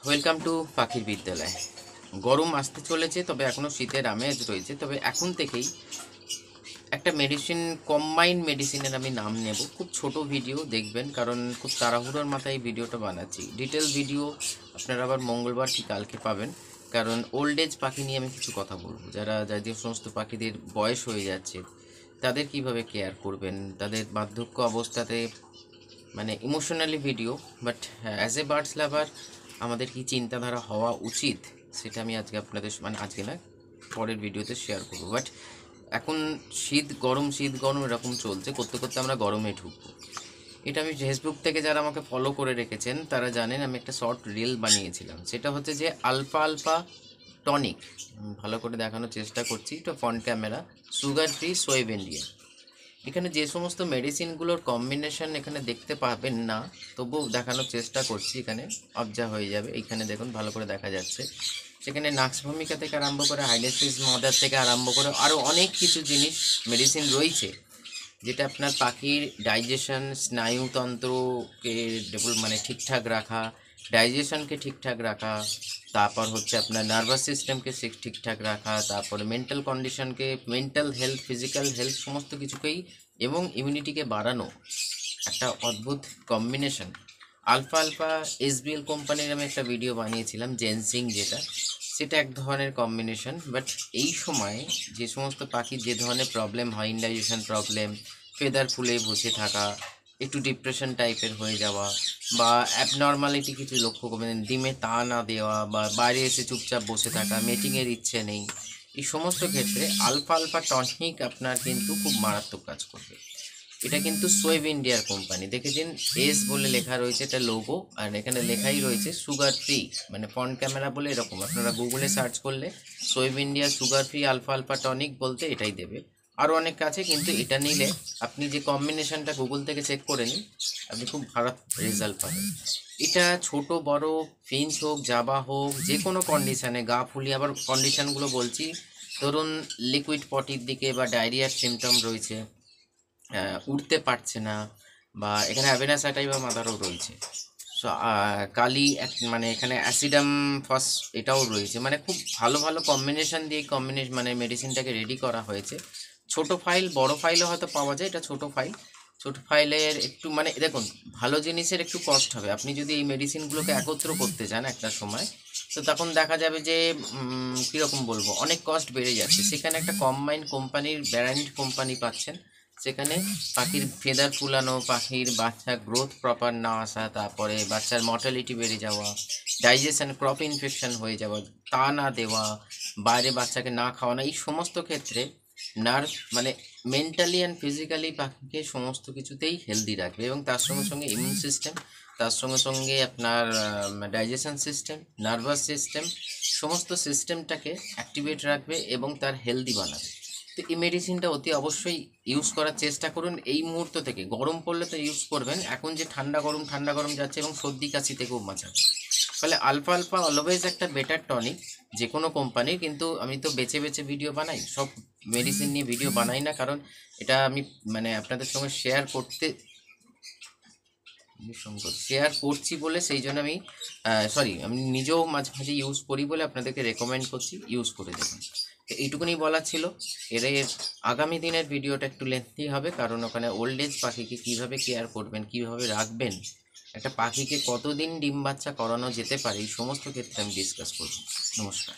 Welcome to পাখির বিদ্যালয়। গরম আসতে চলেছে, তবে এখনও শীতের আমেজ রয়েছে। তবে এখন থেকেই একটা মেডিসিন, কম্বাইন্ড মেডিসিনের আমি নাম নেব। খুব ছোট ভিডিও দেখবেন, কারণ খুব তাড়াহুড়োর মাথায় ভিডিওটা বানাচ্ছি। ডিটেল ভিডিও আপনারা আবার মঙ্গলবার কি কালকে পাবেন, কারণ ওল্ড এজ পাখি নিয়ে আমি কিছু কথা বলবো। যারা যে সমস্ত পাখিদের বয়স হয়ে যাচ্ছে তাদের কিভাবে কেয়ার করবেন, তাদের বার্ধক্য অবস্থাতে, মানে emotionally video. But as a birds lover আমাদের কি চিন্তাধারা হওয়া উচিত, সেটা আমি আজকে আপনাদের, মানে আজকে না, পরের ভিডিওতে শেয়ার করবো। বাট এখন শীত গরম এরকম চলছে, করতে করতে আমরা গরমে ঢুকবো। এটা আমি ফেসবুক থেকে যারা আমাকে ফলো করে রেখেছেন তারা জানেন, আমি একটা শর্ট রিল বানিয়েছিলাম। সেটা হচ্ছে যে আলফা আলফা টনিক, ভালো করে দেখানোর চেষ্টা করছি। এটা ফ্রন্ট ক্যামেরা, সুগার ফ্রি সোয়েব ইন্ডিয়া। এখানে যে সমস্ত মেডিসিনগুলোর কম্বিনেশন এখানে দেখতে পাবেন না, তবুও দেখানোর চেষ্টা করছি। এখানে অবজার্ভ হয়ে যাবে, এইখানে দেখুন ভালো করে দেখা যাচ্ছে। সেখানে নাক্স ভূমিকা থেকে আরম্ভ করে হাইড্রোসিস মদার থেকে আরম্ভ করে আরও অনেক কিছু জিনিস মেডিসিন রয়েছে, যেটা আপনার পাখির ডাইজেশন, স্নায়ুতন্ত্রকে মানে ঠিকঠাক রাখা, ডাইজেশনকে ঠিকঠাক রাখা, তারপর হচ্ছে আপনার নার্ভাস সিস্টেমকে ঠিকঠাক রাখা, তারপরে মেন্টাল কন্ডিশনকে, মেন্টাল হেলথ, ফিজিক্যাল হেলথ সমস্ত কিছুকেই, এবং ইমিউনিটিকে বাড়ানো একটা অদ্ভুত কম্বিনেশন। আলফা আলফা এসবিএল কোম্পানির আমি একটা ভিডিও বানিয়েছিলাম, জেনসিং যেটা, সেটা এক ধরনের কম্বিনেশন। বাট এই সময় যে সমস্ত পাখির যে ধরনের প্রবলেম হয়, ইনডাইজেশন প্রবলেম, ফেদার ফুলে বসে থাকা, একটু ডিপ্রেশন টাইপের হয়ে যাওয়া, বা অ্যাবনর্মালিটি কিছু লক্ষ্য করবেন, ডিমে তা না দেওয়া, বা বাইরে এসে চুপচাপ বসে থাকা, মেটিংয়ের ইচ্ছে নেই, এই সমস্ত ক্ষেত্রে আলফা আলফা টনিক আপনার কিন্তু খুব মারাত্মক কাজ করবে। এটা কিন্তু সোয়েব ইন্ডিয়ার কোম্পানি, দেখেছেন এস বলে লেখা রয়েছে, এটা লোগো, আর এখানে লেখাই রয়েছে সুগার ফ্রি, মানে ফ্রন্ট ক্যামেরা বলে এরকম। আপনারা গুগলে সার্চ করলে সোয়েব ইন্ডিয়া সুগার ফ্রি আলফা আলফা টনিক বলতে এটাই দেবে। আরও অনেক আছে, কিন্তু এটা নিলে আপনি যে কম্বিনেশনটা গুগল থেকে চেক করে নিন, আপনি খুব খারাপ রেজাল্ট পাবেন। এটা ছোট বড়, ফিঞ্চ হোক, জাবা হোক, যে কোনো কন্ডিশানে, গা ফুলিয়ে, আবার কন্ডিশানগুলো বলছি, ধরুন লিকুইড পটির দিকে বা ডায়রিয়ার সিমটম রয়েছে, উঠতে পারছে না, বা এখানে অ্যাভেনাসাটাই বা মাদারও রয়েছে। সো কালি মানে এখানে অ্যাসিডাম ফস এটাও রয়েছে, মানে খুব ভালো ভালো কম্বিনেশন দিয়ে মানে মেডিসিনটাকে রেডি করা হয়েছে। ছোট ফাইল, বড় ফাইলও হয়তো পাওয়া যায়, এটা ছোট ফাইল। ছোট ফাইলের একটু, মানে দেখুন, ভালো জিনিসের একটু কষ্ট হবে। আপনি যদি এই মেডিসিনগুলোকে একত্র করতে চান একটা সময়, তো তখন দেখা যাবে যে কীরকম বলবো, অনেক কস্ট বেড়ে যাচ্ছে। সেখানে একটা কম্বাইন্ড কোম্পানির, ব্র্যান্ড কোম্পানি পাচ্ছেন। সেখানে পাখির ফেদার ফুলানো, পাখির বাচ্চা গ্রোথ প্রপার না আসা, তারপরে বাচ্চার মর্টালিটি বেড়ে যাওয়া, ডাইজেশন, ক্রপ ইনফেকশন হয়ে যাওয়া, তা না দেওয়া, বাইরে বাচ্চাকে না খাওয়ানো, এই সমস্ত ক্ষেত্রে নার্ভ, মানে মেন্টালি অ্যান্ড ফিজিক্যালি পাখিকে সমস্ত কিছুতেই হেলদি রাখবে, এবং তার সঙ্গে সঙ্গে ইমিউন সিস্টেম, তার সঙ্গে সঙ্গে আপনার ডাইজেশন সিস্টেম, নার্ভাস সিস্টেম, সমস্ত সিস্টেমটাকে অ্যাক্টিভেট রাখবে এবং তার হেলদি বানাবে। তো এই মেডিসিনটা অতি অবশ্যই ইউজ করার চেষ্টা করুন এই মুহূর্ত থেকে। গরম পড়লে তো ইউজ করবেন, এখন যে ঠান্ডা গরম যাচ্ছে, এবং সর্দি কাশি থেকেও বাঁচাবে। ফলে আলফা আলফা অলওয়েজ একটা বেটার টনিক যে কোনো কোম্পানির। কিন্তু আমি তো বেছে বেছে ভিডিও বানাই, সব মেডিসিন নিয়ে ভিডিও বানাই না, কারণ এটা আমি, মানে আপনাদের সঙ্গে শেয়ার করছি বলে, সেই জন্য আমি আমি নিজেও মাঝে মাঝে ইউজ করি বলে আপনাদেরকে রেকমেন্ড করছি, ইউজ করে দেখুন। তো এইটুকুনি বলা ছিল। এর আগামী দিনের ভিডিওটা একটু লেন্থি হবে, কারণ ওখানে ওল্ড এজ পাখিকে কীভাবে কেয়ার করবেন, কীভাবে রাখবেন, একটা পাখিকে কতদিন ডিম বাচ্চা করানো যেতে পারে, এই সমস্ত ক্ষেত্রে আমি ডিসকাস করব। নমস্কার।